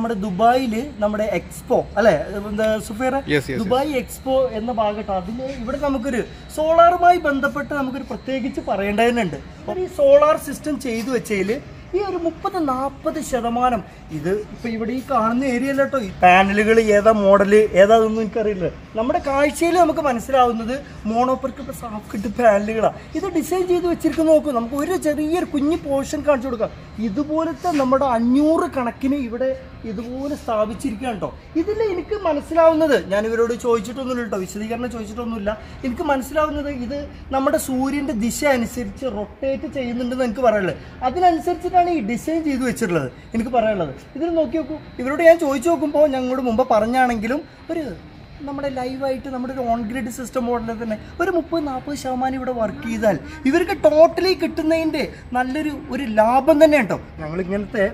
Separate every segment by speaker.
Speaker 1: നമ്മുടെ ദുബായിൽ നമ്മുടെ എക്സ്പോ അല്ലേ സുഫേറ ദുബായ് എക്സ്പോ എന്ന ഭാഗത്ത് അതിന് ഇവിടെ നമുക്കൊരു സോളാറുമായി ബന്ധപ്പെട്ട് നമുക്കൊരു പ്രത്യേകിച്ച് പറയേണ്ടതുണ്ട്. ഈ സോളാർ സിസ്റ്റം ചെയ്തു വെച്ചതിൽ ഈ ഒരു 30-40% ഇത് ഇപ്പം ഇവിടെ ഈ കാണുന്ന ഏരിയ അല്ല കേട്ടോ. ഈ പാനലുകൾ ഏതാ മോഡല് ഏതാതൊന്നും എനിക്കറിയില്ല. നമ്മുടെ കാഴ്ചയിൽ നമുക്ക് മനസ്സിലാവുന്നത് മോണോപ്പർക്ക് സാഫ്റ്റ് പാനലുകളാണ്. ഇത് ഡിസൈൻ ചെയ്ത് വെച്ചിരിക്കുന്ന നോക്കൂ. നമുക്ക് ഒരു ചെറിയൊരു കുഞ്ഞു പോർഷൻ കാണിച്ചു കൊടുക്കാം. ഇതുപോലത്തെ നമ്മുടെ 500 കണക്കിന് ഇവിടെ ഇതുപോലെ സ്ഥാപിച്ചിരിക്കുകയാണ് കേട്ടോ. ഇതിൽ എനിക്ക് മനസ്സിലാവുന്നത്, ഞാൻ ഇവരോട് ചോദിച്ചിട്ടൊന്നുമില്ല കേട്ടോ, വിശദീകരണം ചോദിച്ചിട്ടൊന്നുമില്ല. എനിക്ക് മനസ്സിലാവുന്നത് ഇത് നമ്മുടെ സൂര്യൻ്റെ ദിശ അനുസരിച്ച് റൊട്ടേറ്റ് ചെയ്യുന്നുണ്ടെന്ന് എനിക്ക് പറയാനുള്ളത്. അതിനനുസരിച്ചിട്ടാണ് ഈ ഡിസൈൻ ചെയ്ത് വെച്ചിട്ടുള്ളത് എനിക്ക് പറയാനുള്ളത്. ഇതിൽ നോക്കി നോക്കൂ. ഇവരോട് ഞാൻ ചോദിച്ചു നോക്കുമ്പോൾ ഞങ്ങളോട് മുമ്പ് പറഞ്ഞാണെങ്കിലും ഒരു നമ്മുടെ ലൈവായിട്ട് നമ്മുടെ ഒരു ഓൺ ഗ്രിഡ് സിസ്റ്റം മോഡലിൽ തന്നെ ഒരു 30-40% ഇവിടെ വർക്ക് ചെയ്താൽ ഇവർക്ക് ടോട്ടലി കിട്ടുന്നതിൻ്റെ നല്ലൊരു ലാഭം തന്നെ കേട്ടോ. ഞങ്ങളിങ്ങനത്തെ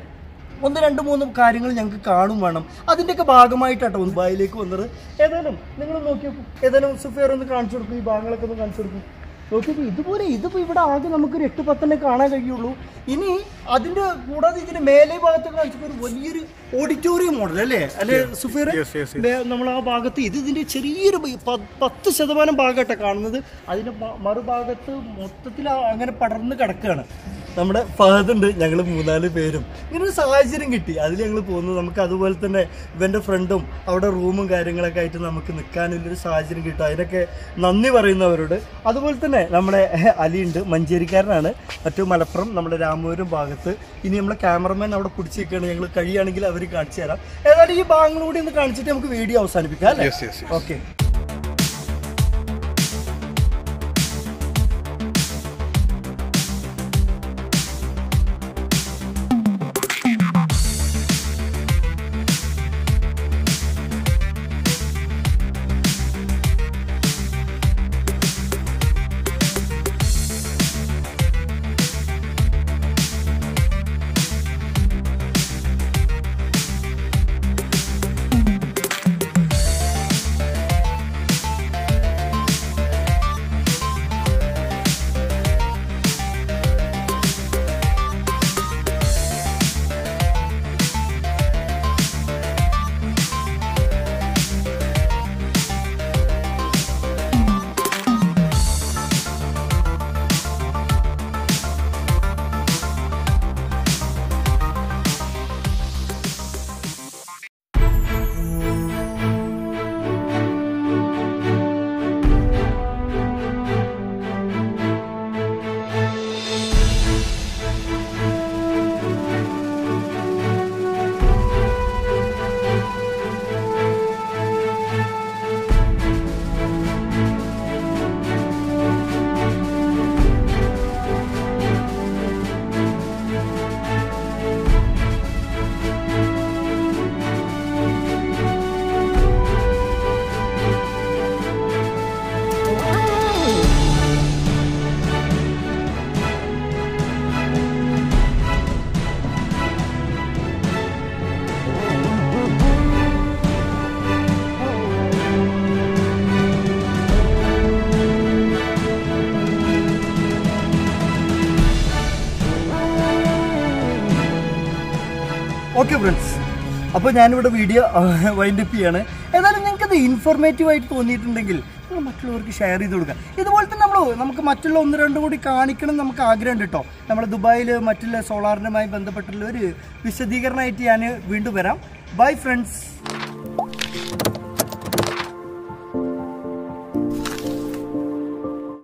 Speaker 1: 1-2-3 കാര്യങ്ങൾ ഞങ്ങൾക്ക് കാണും വേണം. അതിൻ്റെയൊക്കെ ഭാഗമായിട്ടാട്ടോ ദുബായിലേക്ക് വന്നത്. ഏതായാലും നിങ്ങൾ നോക്കി നോക്കൂ. ഏതായാലും സുഫേർ ഒന്ന് കാണിച്ചു കൊടുക്കും. ഈ ഭാഗങ്ങളൊക്കെ ഒന്ന് കാണിച്ചു കൊടുക്കും. നോക്കിയപ്പോൾ ഇതുപോലെ ഇതിപ്പോൾ ഇവിടെ ആകെ നമുക്കൊരു 8-10 കാണാൻ കഴിയുള്ളൂ. ഇനി അതിൻ്റെ കൂടാതെ ഇതിൻ്റെ മേലെ ഭാഗത്തൊക്കെ കാണിച്ചപ്പോൾ ഒരു വലിയൊരു ഓഡിറ്റോറിയം മോഡൽ അല്ലേ സുഫേർ? നമ്മൾ ആ ഭാഗത്ത് ഇതിൻ്റെ ചെറിയൊരു 10% ഭാഗമായിട്ടാണ് കാണുന്നത്. അതിൻ്റെ മറുഭാഗത്ത് മൊത്തത്തിൽ അങ്ങനെ പടർന്ന് കിടക്കുകയാണ്. നമ്മുടെ ഫഹദുണ്ട്, ഞങ്ങൾ 3-4 പേരും ഇങ്ങനൊരു സാഹചര്യം കിട്ടി. അതിൽ ഞങ്ങൾ പോകുന്നത് നമുക്ക് അതുപോലെ തന്നെ ഇവൻ്റെ ഫ്രണ്ടും അവിടെ റൂമും കാര്യങ്ങളൊക്കെ ആയിട്ട് നമുക്ക് നിൽക്കാനുള്ളൊരു സാഹചര്യം കിട്ടും. അതിനൊക്കെ നന്ദി പറയുന്നവരോട്. അതുപോലെ തന്നെ നമ്മുടെ അലിയുണ്ട്, മഞ്ചേരിക്കാരനാണ്, മറ്റു മലപ്പുറം നമ്മുടെ രാമപുരം ഭാഗത്ത്. ഇനി നമ്മളെ ക്യാമറമാൻ അവിടെ പിടിച്ച് നിൽക്കുകയാണ്. ഞങ്ങൾ കഴിയുകയാണെങ്കിൽ അവർ കാണിച്ചു തരാം. ഏതായാലും ഈ ഭാഗങ്ങളൂടെ ഒന്ന് കാണിച്ചിട്ട് നമുക്ക് വീഡിയോ അവസാനിപ്പിക്കാം അല്ലേ? ഓക്കെ. ഓക്കെ ഫ്രണ്ട്സ്, അപ്പോൾ ഞാനിവിടെ വീഡിയോ വൈൻഡപ്പ് ചെയ്യാണ്. ഏതായാലും നിങ്ങൾക്കത് ഇൻഫോർമേറ്റീവായിട്ട് തോന്നിയിട്ടുണ്ടെങ്കിൽ നിങ്ങൾ മറ്റുള്ളവർക്ക് ഷെയർ ചെയ്ത് കൊടുക്കുക. ഇതുപോലെ തന്നെ നമുക്ക് മറ്റുള്ള 1-2 കൂടി കാണിക്കണം നമുക്ക് ആഗ്രഹമുണ്ട് കേട്ടോ. നമ്മൾ ദുബായിൽ മറ്റുള്ള സോളാറിനുമായി ബന്ധപ്പെട്ടുള്ള ഒരു വിശദീകരണമായിട്ട് ഞാൻ വീണ്ടും വരാം. Bye friends.